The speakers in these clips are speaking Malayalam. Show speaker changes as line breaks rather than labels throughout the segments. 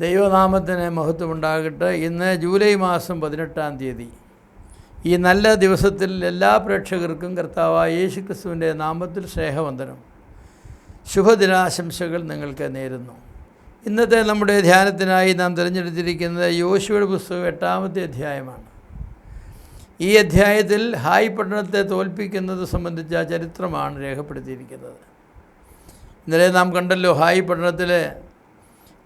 ദൈവനാമത്തിന് മഹത്വമുണ്ടാകട്ടെ. ഇന്ന് ജൂലൈ മാസം 18-ാം തീയതി. ഈ നല്ല ദിവസത്തിൽ എല്ലാ പ്രേക്ഷകർക്കും കർത്താവായ യേശുക്രിസ്തുവിൻ്റെ നാമത്തിൽ സ്നേഹവന്ദനം, ശുഭദിനാശംസകൾ നിങ്ങൾക്ക് നേരുന്നു. ഇന്നത്തെ നമ്മുടെ ധ്യാനത്തിനായി നാം തിരഞ്ഞെടുത്തിരിക്കുന്നത് യോശുവയുടെ പുസ്തകം 8-ാമത്തെ അധ്യായമാണ്. ഈ അധ്യായത്തിൽ ഹായ് പട്ടണത്തെ തോൽപ്പിക്കുന്നത് സംബന്ധിച്ച ചരിത്രമാണ് രേഖപ്പെടുത്തിയിരിക്കുന്നത്. ഇന്നലെ നാം കണ്ടല്ലോ, ഹായ് പട്ടണത്തിലെ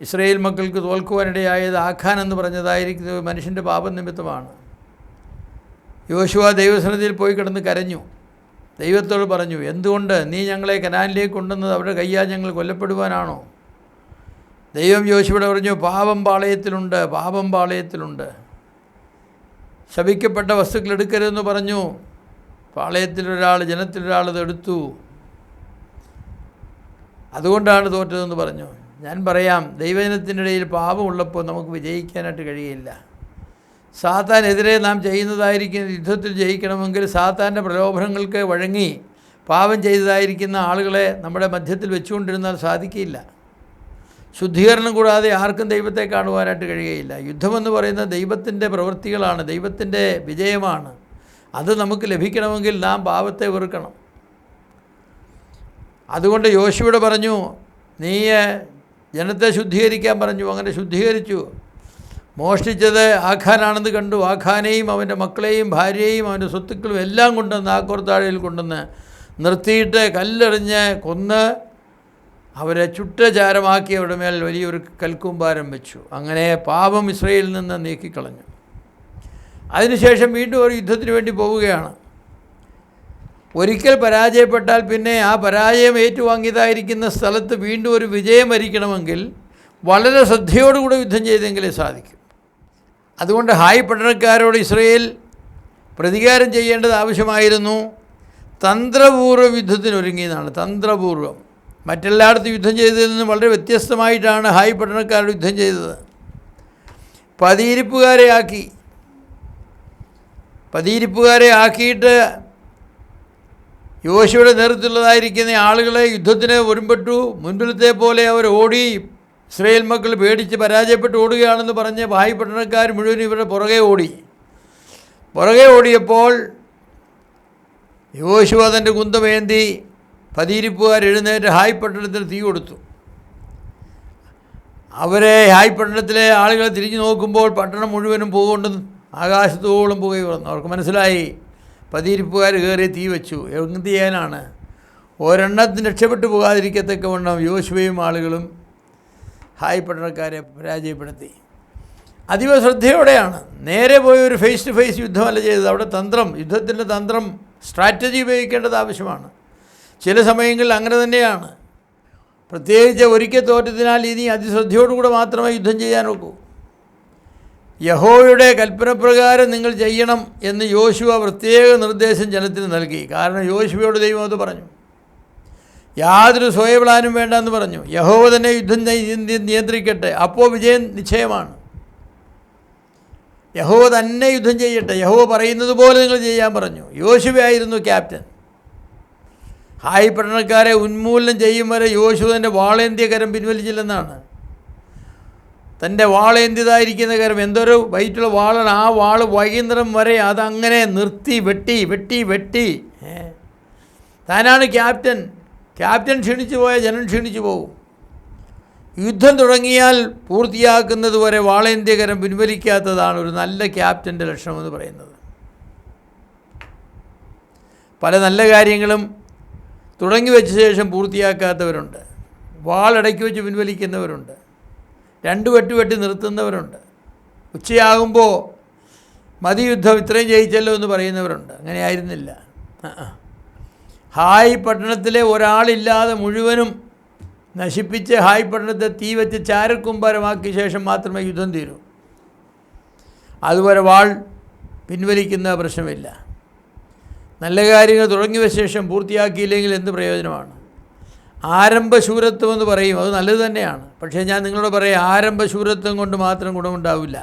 ഇസ്രായേൽ മക്കൾക്ക് തോൽക്കുവാനിടയായത് ആഖാൻ എന്ന് പറഞ്ഞതായിരിക്കുന്നത് മനുഷ്യൻ്റെ പാപനിമിത്തമാണ്. യോശുവ ദൈവസന്നിധിയിൽ പോയി കിടന്ന് കരഞ്ഞു, ദൈവത്തോട് പറഞ്ഞു, എന്തുകൊണ്ട് നീ ഞങ്ങളെ കനാനിലേക്ക് കൊണ്ടുവന്നത് അവരുടെ കയ്യാൽ ഞങ്ങൾ കൊല്ലപ്പെടുവാനാണോ? ദൈവം യോശുവയോട് പറഞ്ഞു, പാപം പാളയത്തിലുണ്ട്. ശപിക്കപ്പെട്ട വസ്തുക്കൾ എടുക്കരുതെന്ന് പറഞ്ഞു. ജനത്തിലൊരാൾ അത് എടുത്തു, അതുകൊണ്ടാണ് തോറ്റതെന്ന് പറഞ്ഞു. ഞാൻ പറയാം, ദൈവജനത്തിനിടയിൽ പാപമുള്ളപ്പോൾ നമുക്ക് വിജയിക്കാനായിട്ട് കഴിയില്ല. സാത്താനെതിരെ നാം ചെയ്യുന്നതായിരിക്കുന്ന യുദ്ധത്തിൽ ജയിക്കണമെങ്കിൽ സാത്താൻ്റെ പ്രലോഭനങ്ങൾക്ക് വഴങ്ങി പാപം ചെയ്തതായിരിക്കുന്ന ആളുകളെ നമ്മുടെ മധ്യത്തിൽ വെച്ചുകൊണ്ടിരുന്നാൽ സാധിക്കില്ല. ശുദ്ധീകരണം കൂടാതെ ആർക്കും ദൈവത്തെ കാണുവാനായിട്ട് കഴിയുകയില്ല. യുദ്ധമെന്ന് പറയുന്നത് ദൈവത്തിൻ്റെ പ്രവൃത്തികളാണ്, ദൈവത്തിൻ്റെ വിജയമാണ്. അത് നമുക്ക് ലഭിക്കണമെങ്കിൽ നാം പാപത്തെ വെറുക്കണം. അതുകൊണ്ട് യോശുവയോട് പറഞ്ഞു, നീ ജനത്തെ ശുദ്ധീകരിക്കാൻ പറഞ്ഞു. അങ്ങനെ ശുദ്ധീകരിച്ചു. മോഷ്ടിച്ചത് ആഖാനാണെന്ന് കണ്ടു. ആഖാനെയും അവൻ്റെ മക്കളെയും ഭാര്യയെയും അവൻ്റെ സ്വത്തുക്കളും എല്ലാം കൊണ്ടുവന്ന് ആക്കോർത്താഴയിൽ കൊണ്ടുവന്ന് നിർത്തിയിട്ട് കല്ലെറിഞ്ഞ് കൊന്ന് അവരെ ചുട്ടചാരമാക്കി അവരുടെ മേൽ വലിയൊരു കൽക്കൂമ്പാരം വെച്ചു. അങ്ങനെ പാപം ഇസ്രായേലിൽ നിന്ന് നീക്കിക്കളഞ്ഞു. അതിനുശേഷം വീണ്ടും ഒരു യുദ്ധത്തിന് വേണ്ടി പോവുകയാണ്. ഒരിക്കൽ പരാജയപ്പെട്ടാൽ പിന്നെ ആ പരാജയം ഏറ്റുവാങ്ങിയതായിരിക്കുന്ന സ്ഥലത്ത് വീണ്ടും ഒരു വിജയം വരിക്കണമെങ്കിൽ വളരെ ശ്രദ്ധയോടുകൂടി യുദ്ധം ചെയ്തെങ്കിലേ സാധിക്കും. അതുകൊണ്ട് ഹായ് പട്ടണക്കാരോട് ഇസ്രായേൽ പ്രതികാരം ചെയ്യേണ്ടത് ആവശ്യമായിരുന്നു. തന്ത്രപൂർവ്വം യുദ്ധത്തിനൊരുങ്ങിയതാണ്. തന്ത്രപൂർവ്വം മറ്റെല്ലായിടത്തും യുദ്ധം ചെയ്തതിൽ നിന്നും വളരെ വ്യത്യസ്തമായിട്ടാണ് ഹായ് പട്ടണക്കാരോട് യുദ്ധം ചെയ്തത്. പതിയിരിപ്പുകാരെ ആക്കിയിട്ട് യോശുവയുടെ നേതൃത്വത്തിലുള്ളതായിരിക്കുന്ന ആളുകളെ യുദ്ധത്തിന് ഒരുമ്പെട്ടു. മുൻപിലത്തെ പോലെ അവർ ഓടി. ഇസ്രായേൽ മക്കൾ പേടിച്ച് പരാജയപ്പെട്ട് ഓടുകയാണെന്ന് പറഞ്ഞ് ഹായ് പട്ടണക്കാർ മുഴുവൻ ഇവരുടെ പുറകെ ഓടിയപ്പോൾ യോശുവ തൻ്റെ കുന്തമേന്തി പതിയിരിപ്പുകാർ എഴുന്നേറ്റ് ഹായ് പട്ടണത്തിന് തീ കൊടുത്തു. ഹായ് പട്ടണത്തിലെ ആളുകളെ തിരിഞ്ഞു നോക്കുമ്പോൾ പട്ടണം മുഴുവനും പുകകൊണ്ട് ആകാശത്തോളം പുക വന്നു. അവർക്ക് മനസ്സിലായി, പതിയിരിപ്പുകാർ കയറി തീ വെച്ചു. എന്ത് ചെയ്യാനാണ്? ഒരെണ്ണത്തിന് രക്ഷപ്പെട്ടു പോകാതിരിക്കത്തക്കവണ്ണം യോശുവയും ആളുകളും ഹായ് പട്ടണക്കാരെ പരാജയപ്പെടുത്തി. അതീവ ശ്രദ്ധയോടെയാണ്. നേരെ പോയി ഒരു ഫേസ് ടു ഫേസ് യുദ്ധമല്ല ചെയ്തത്. അവിടെ യുദ്ധത്തിൻ്റെ തന്ത്രം, സ്ട്രാറ്റജി ഉപയോഗിക്കേണ്ടത് ആവശ്യമാണ്. ചില സമയങ്ങളിൽ അങ്ങനെ തന്നെയാണ്. പ്രത്യേകിച്ച് ഒരിക്കൽ തോറ്റതിനാൽ ഇനി അതിശ്രദ്ധയോടുകൂടെ മാത്രമേ യുദ്ധം ചെയ്യാൻ ഒക്കൂ. യഹോവയുടെ കൽപ്പനപ്രകാരം നിങ്ങൾ ചെയ്യണം എന്ന് യോശുവ പ്രത്യേക നിർദ്ദേശം ജനത്തിന് നൽകി. കാരണം യോശുവയോട് ദൈവം അത് പറഞ്ഞു. യാതൊരു സ്വയപ്ലാനും വേണ്ടെന്ന് പറഞ്ഞു. യഹോവ തന്നെ യുദ്ധം നിയന്ത്രിക്കട്ടെ, അപ്പോൾ വിജയം നിശ്ചയമാണ്. യഹോവ തന്നെ യുദ്ധം ചെയ്യട്ടെ, യഹോവ പറയുന്നത് പോലെ നിങ്ങൾ ചെയ്യാൻ പറഞ്ഞു. യോശുവയായിരുന്നു ക്യാപ്റ്റൻ. ഹായ് പട്ടണക്കാരെ ഉന്മൂലനം ചെയ്യും വരെ യോശുവ തൻ്റെ വാളേന്തിയ കരം പിൻവലിച്ചില്ലെന്നാണ്. തൻ്റെ വാളേന്തിയതായിരിക്കുന്ന കരം എന്തൊരു വൈറ്റുള്ള വാളാണ്. ആ വാള് വൈകുന്നേരം വരെ അതങ്ങനെ നിർത്തി വെട്ടി. താനാണ് ക്യാപ്റ്റൻ. ക്ഷീണിച്ചു പോയാൽ ജനം ക്ഷീണിച്ചു പോകും. യുദ്ധം തുടങ്ങിയാൽ പൂർത്തിയാക്കുന്നത് വരെ വാളേന്തിയ കരം പിൻവലിക്കാത്തതാണ് ഒരു നല്ല ക്യാപ്റ്റൻ്റെ ലക്ഷണമെന്ന് പറയുന്നത്. പല നല്ല കാര്യങ്ങളും തുടങ്ങി വെച്ച ശേഷം പൂർത്തിയാക്കാത്തവരുണ്ട്. വാളിടയ്ക്ക് വെച്ച് പിൻവലിക്കുന്നവരുണ്ട്. 2 വെട്ടി നിർത്തുന്നവരുണ്ട്. ഉച്ചയാകുമ്പോൾ മതി, യുദ്ധം ഇത്രയും ജയിച്ചല്ലോ എന്ന് പറയുന്നവരുണ്ട്. അങ്ങനെ ആയിരുന്നില്ല. ഹായ് പട്ടണത്തിലെ ഒരാളില്ലാതെ മുഴുവനും നശിപ്പിച്ച് ഹായ് പട്ടണത്തെ തീ വെച്ച് ചാരക്കൂമ്പാരമാക്കിയ ശേഷം മാത്രമേ യുദ്ധം തീരൂ. അതുവരെ വാൾ പിൻവലിക്കുന്ന പ്രശ്നമില്ല. നല്ല കാര്യങ്ങൾ തുടങ്ങി വെച്ച ശേഷം പൂർത്തിയാക്കിയില്ലെങ്കിൽ എന്ത് പ്രയോജനമാണ്? ആരംഭശൂരത്വം എന്ന് പറയും, അത് നല്ലത് തന്നെയാണ്. പക്ഷേ ഞാൻ നിങ്ങളോട് പറയാം, ആരംഭശൂരത്വം കൊണ്ട് മാത്രം ഗുണമുണ്ടാവില്ല.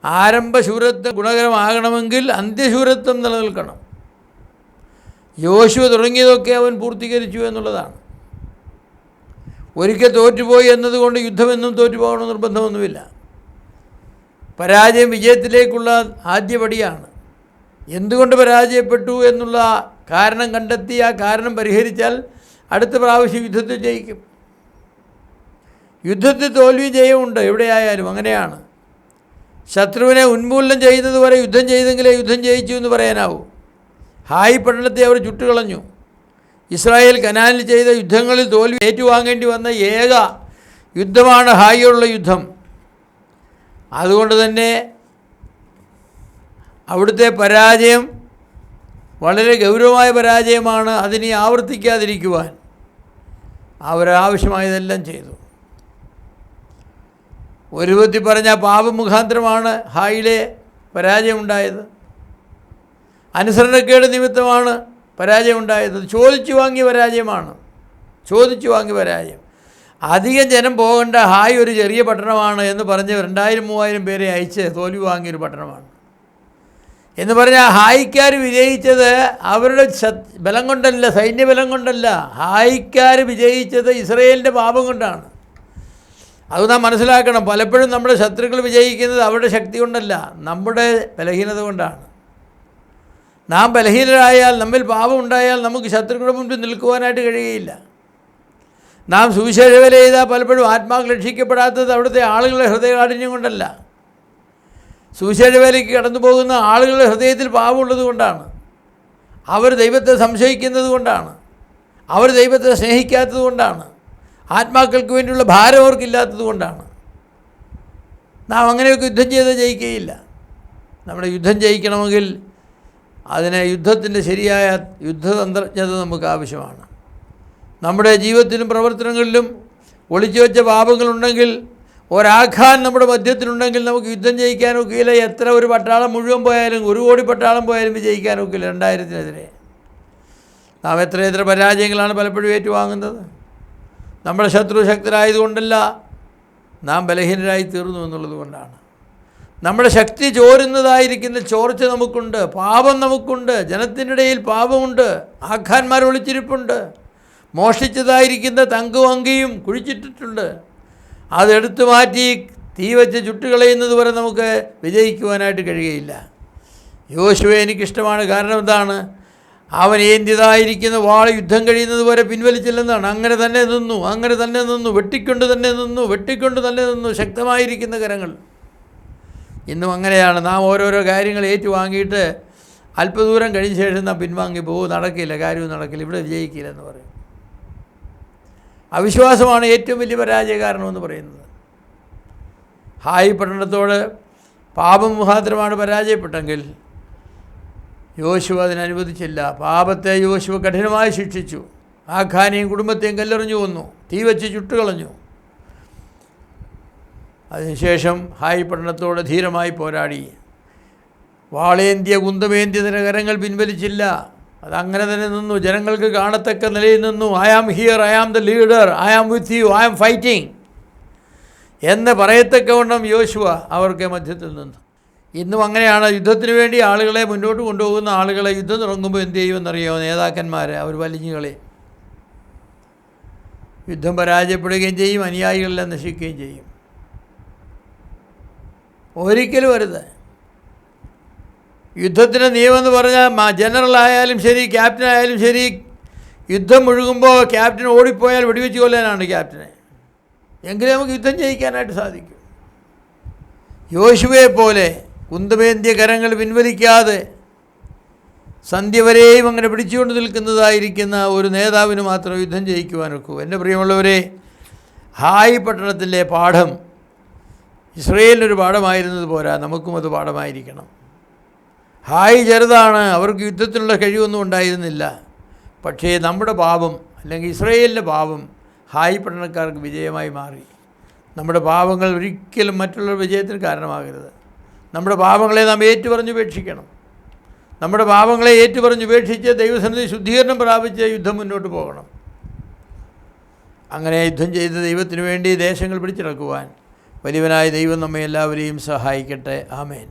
ആരംഭശൂരത്വം ഗുണകരമാകണമെങ്കിൽ അന്ത്യശൂരത്വം നിലനിൽക്കണം. യോശുവ തുടങ്ങിയതൊക്കെ അവൻ പൂർത്തീകരിച്ചു എന്നുള്ളതാണ്. ഒരിക്കൽ തോറ്റുപോയി എന്നതുകൊണ്ട് യുദ്ധമെന്നും തോറ്റുപോകണമെന്ന് നിർബന്ധമൊന്നുമില്ല. പരാജയം വിജയത്തിലേക്കുള്ള ആദ്യപടിയാണ്. എന്തുകൊണ്ട് പരാജയപ്പെട്ടു എന്നുള്ള കാരണം കണ്ടെത്തി ആ കാരണം പരിഹരിച്ചാൽ അടുത്ത പ്രാവശ്യം യുദ്ധത്തിൽ ജയിക്കും. യുദ്ധത്തിൽ തോൽവി ജയമുണ്ട് എവിടെയായാലും, അങ്ങനെയാണ്. ശത്രുവിനെ ഉന്മൂലനം ചെയ്യുന്നത് വരെ യുദ്ധം ചെയ്തെങ്കിലേ യുദ്ധം ജയിച്ചു എന്ന് പറയാനാവൂ. ഹായി പട്ടണത്തെ അവർ ചുട്ടുകളഞ്ഞു. ഇസ്രായേൽ കനാനിൽ ചെയ്ത യുദ്ധങ്ങളിൽ തോൽവി ഏറ്റുവാങ്ങേണ്ടി വന്ന ഏക യുദ്ധമാണ് ഹായിയുള്ള യുദ്ധം. അതുകൊണ്ട് തന്നെ അവിടുത്തെ പരാജയം വളരെ ഗൗരവമായ പരാജയമാണ്. അതിനെ ആവർത്തിക്കാതിരിക്കുവാൻ അവരാവശ്യമായതെല്ലാം ചെയ്തു. ഒരു വിധത്തിൽ പറഞ്ഞാൽ പാപമുഖാന്തരമാണ് ഹായിലെ പരാജയമുണ്ടായത്. അനുസരണക്കേട് നിമിത്തമാണ് പരാജയമുണ്ടായത്. ചോദിച്ചു വാങ്ങിയ പരാജയമാണ്. ചോദിച്ചു വാങ്ങിയ പരാജയം. അധികം ജനം പോകേണ്ട ഹായ് ഒരു ചെറിയ പട്ടണമാണ് എന്ന് പറഞ്ഞ് 2000-3000 പേരെ അയച്ച് തോൽവി വാങ്ങിയൊരു പട്ടണമാണ്. എന്ന് പറഞ്ഞാൽ ഹായിക്കാർ വിജയിച്ചത് അവരുടെ ബലം കൊണ്ടല്ല, സൈന്യബലം കൊണ്ടല്ല. ഹായിക്കാർ വിജയിച്ചത് ഇസ്രയേലിൻ്റെ പാപം കൊണ്ടാണ്. അത് നാം മനസ്സിലാക്കണം. പലപ്പോഴും നമ്മുടെ ശത്രുക്കൾ വിജയിക്കുന്നത് അവരുടെ ശക്തി കൊണ്ടല്ല, നമ്മുടെ ബലഹീനത കൊണ്ടാണ്. നാം ബലഹീനരായാൽ, നമ്മിൽ പാപം ഉണ്ടായാൽ നമുക്ക് ശത്രുക്കളുടെ മുൻപിൽ നിൽക്കുവാനായിട്ട് കഴിയുകയില്ല. നാം സുവിശേഷ വേല ചെയ്താൽ പലപ്പോഴും ആത്മാക്കൾ രക്ഷിക്കപ്പെടാത്തത് അവിടുത്തെ ആളുകളുടെ ഹൃദയകാഠിന്യം കൊണ്ടല്ല, സുവിശേഷ വേലയ്ക്ക് കടന്നു പോകുന്ന ആളുകളുടെ ഹൃദയത്തിൽ പാപമുള്ളത് കൊണ്ടാണ്. അവർ ദൈവത്തെ സംശയിക്കുന്നത് കൊണ്ടാണ്. അവർ ദൈവത്തെ സ്നേഹിക്കാത്തത് കൊണ്ടാണ്. ആത്മാക്കൾക്ക് വേണ്ടിയുള്ള ഭാരം അവർക്കില്ലാത്തത് കൊണ്ടാണ്. നാം അങ്ങനെയൊക്കെ യുദ്ധം ചെയ്ത് ജയിക്കുകയില്ല. നമ്മുടെ യുദ്ധം ജയിക്കണമെങ്കിൽ അതിന് യുദ്ധത്തിൻ്റെ ശരിയായ യുദ്ധതന്ത്രജ്ഞത നമുക്ക് ആവശ്യമാണ്. നമ്മുടെ ജീവിതത്തിലും പ്രവർത്തനങ്ങളിലും ഒളിച്ചു വെച്ച പാപങ്ങളുണ്ടെങ്കിൽ, ഒരാഖാൻ നമ്മുടെ മധ്യത്തിലുണ്ടെങ്കിൽ നമുക്ക് യുദ്ധം ജയിക്കാനൊക്കില്ല. എത്ര ഒരു പട്ടാളം മുഴുവൻ പോയാലും, 1 കോടി പട്ടാളം പോയാലും വിജയിക്കാനൊക്കില്ല. 2000-നെതിരെ നാം എത്ര പരാജയങ്ങളാണ് പലപ്പോഴും ഏറ്റുവാങ്ങുന്നത്. നമ്മുടെ ശത്രു ശക്തരായതുകൊണ്ടല്ല, നാം ബലഹീനരായി തീർന്നു എന്നുള്ളത് കൊണ്ടാണ്. നമ്മുടെ ശക്തി ചോരുന്നതായിരിക്കുന്ന ചോർച്ച നമുക്കുണ്ട്, പാപം നമുക്കുണ്ട്. ജനത്തിൻ്റെ ഇടയിൽ പാപമുണ്ട്. ആഖാന്മാർ ഒളിച്ചിരിപ്പുണ്ട്. മോഷ്ടിച്ചതായിരിക്കുന്ന തങ്കവും അങ്കിയും കുഴിച്ചിട്ടിട്ടുണ്ട്. അതെടുത്തു മാറ്റി തീ വെച്ച് ചുട്ടുകളയുന്നത് വരെ നമുക്ക് വിജയിക്കുവാനായിട്ട് കഴിയുകയില്ല. യോശുവയെ എനിക്കിഷ്ടമാണ്. കാരണം എന്താണ്? അവൻ ഏന്തിയതായിരിക്കുന്ന വാൾ യുദ്ധം കഴിയുന്നത് വരെ പിൻവലിച്ചില്ലെന്നാണ്. അങ്ങനെ തന്നെ നിന്നു, വെട്ടിക്കൊണ്ട് തന്നെ നിന്നു ശക്തമായിരിക്കുന്ന കരങ്ങൾ. ഇന്നും അങ്ങനെയാണ്. നാം ഓരോരോ കാര്യങ്ങൾ ഏറ്റുവാങ്ങിയിട്ട് അല്പദൂരം കഴിഞ്ഞ ശേഷം നാം പിൻവാങ്ങി പോകും. നടക്കില്ല, കാര്യവും നടക്കില്ല, ഇവിടെ വിജയിക്കില്ല എന്ന് പറയും. അവിശ്വാസമാണ് ഏറ്റവും വലിയ പരാജയ കാരണമെന്ന് പറയുന്നത്. ഹായി പട്ടണത്തോട് പാപം മുഖാന്തരമാണ് പരാജയപ്പെട്ടെങ്കിൽ യോശുവ അതിനനുവദിച്ചില്ല. പാപത്തെ യോശുവ കഠിനമായി ശിക്ഷിച്ചു. ആഖാനെയും കുടുംബത്തെയും കല്ലെറിഞ്ഞു കൊന്നു, തീ വെച്ച് ചുട്ടുകളഞ്ഞു. അതിനുശേഷം ഹായി പട്ടണത്തോട് ധീരമായി പോരാടി. വാളേന്തിയ കുന്തമേന്തിയതിൻ്റെ കരങ്ങൾ പിൻവലിച്ചില്ല. അതങ്ങനെ തന്നെ നിന്നു. ജനങ്ങൾക്ക് കാണത്തക്ക നിലയിൽ നിന്നു. I am here, I am the leader, I am with you, I am fighting എന്ന് പറയത്തക്കവണ്ണം യോശുവ അവർക്ക് മധ്യത്തിൽ നിന്നു. ഇന്നും അങ്ങനെയാണ്. യുദ്ധത്തിന് വേണ്ടി ആളുകളെ മുന്നോട്ട് കൊണ്ടുപോകുന്ന ആളുകളെ യുദ്ധം തുടങ്ങുമ്പോൾ എന്ത് ചെയ്യുമെന്നറിയാമോ? നേതാക്കന്മാർ അവർ വലിഞ്ഞുകളെ യുദ്ധം പരാജയപ്പെടുകയും ചെയ്യും, അനുയായികളെല്ലാം നശിക്കുകയും ചെയ്യും. ഒരിക്കലും വരുത്. യുദ്ധത്തിൻ്റെ നിയമമെന്ന് പറഞ്ഞാൽ ജനറലായാലും ശരി, ക്യാപ്റ്റനായാലും ശരി, യുദ്ധം മുഴുകുമ്പോൾ ക്യാപ്റ്റൻ ഓടിപ്പോയാൽ വെടിവെച്ച് കൊല്ലാനാണ് ക്യാപ്റ്റനെ. എങ്കിലേ നമുക്ക് യുദ്ധം ജയിക്കാനായിട്ട് സാധിക്കും. യോശുവയെ പോലെ കുന്തമേന്തിയ കരങ്ങൾ പിൻവലിക്കാതെ സന്ധ്യ വരെയും അങ്ങനെ പിടിച്ചുകൊണ്ട് നിൽക്കുന്നതായിരിക്കുന്ന ഒരു നേതാവിന് മാത്രം യുദ്ധം ജയിക്കുവാനൊക്കൂ. എൻ്റെ പ്രിയമുള്ളവരെ, ഹായി പട്ടണത്തിലെ പാഠം ഇസ്രയേലിനൊരു പാഠമായിരുന്നത് പോരാ, നമുക്കും അത് പാഠമായിരിക്കണം. ഹായി ചെറുതാണ്, അവർക്ക് യുദ്ധത്തിനുള്ള കഴിവൊന്നും ഉണ്ടായിരുന്നില്ല. പക്ഷേ നമ്മുടെ പാപം, അല്ലെങ്കിൽ ഇസ്രയേലിൻ്റെ പാപം ഹായി പട്ടണക്കാർക്ക് വിജയമായി മാറി. നമ്മുടെ പാപങ്ങൾ ഒരിക്കലും മറ്റുള്ള വിജയത്തിന് കാരണമാകരുത്. നമ്മുടെ പാപങ്ങളെ നാം ഏറ്റുപറഞ്ഞുപേക്ഷിക്കണം. നമ്മുടെ പാപങ്ങളെ ഏറ്റുപറഞ്ഞുപേക്ഷിച്ച് ദൈവസന്നിധി ശുദ്ധീകരണം പ്രാപിച്ച് യുദ്ധം മുന്നോട്ട് പോകണം. അങ്ങനെ യുദ്ധം ചെയ്ത് ദൈവത്തിന് വേണ്ടി ദേശങ്ങൾ പിടിച്ചെടുക്കുവാൻ വലിയവനായ ദൈവം നമ്മെ എല്ലാവരെയും സഹായിക്കട്ടെ. ആമേൻ.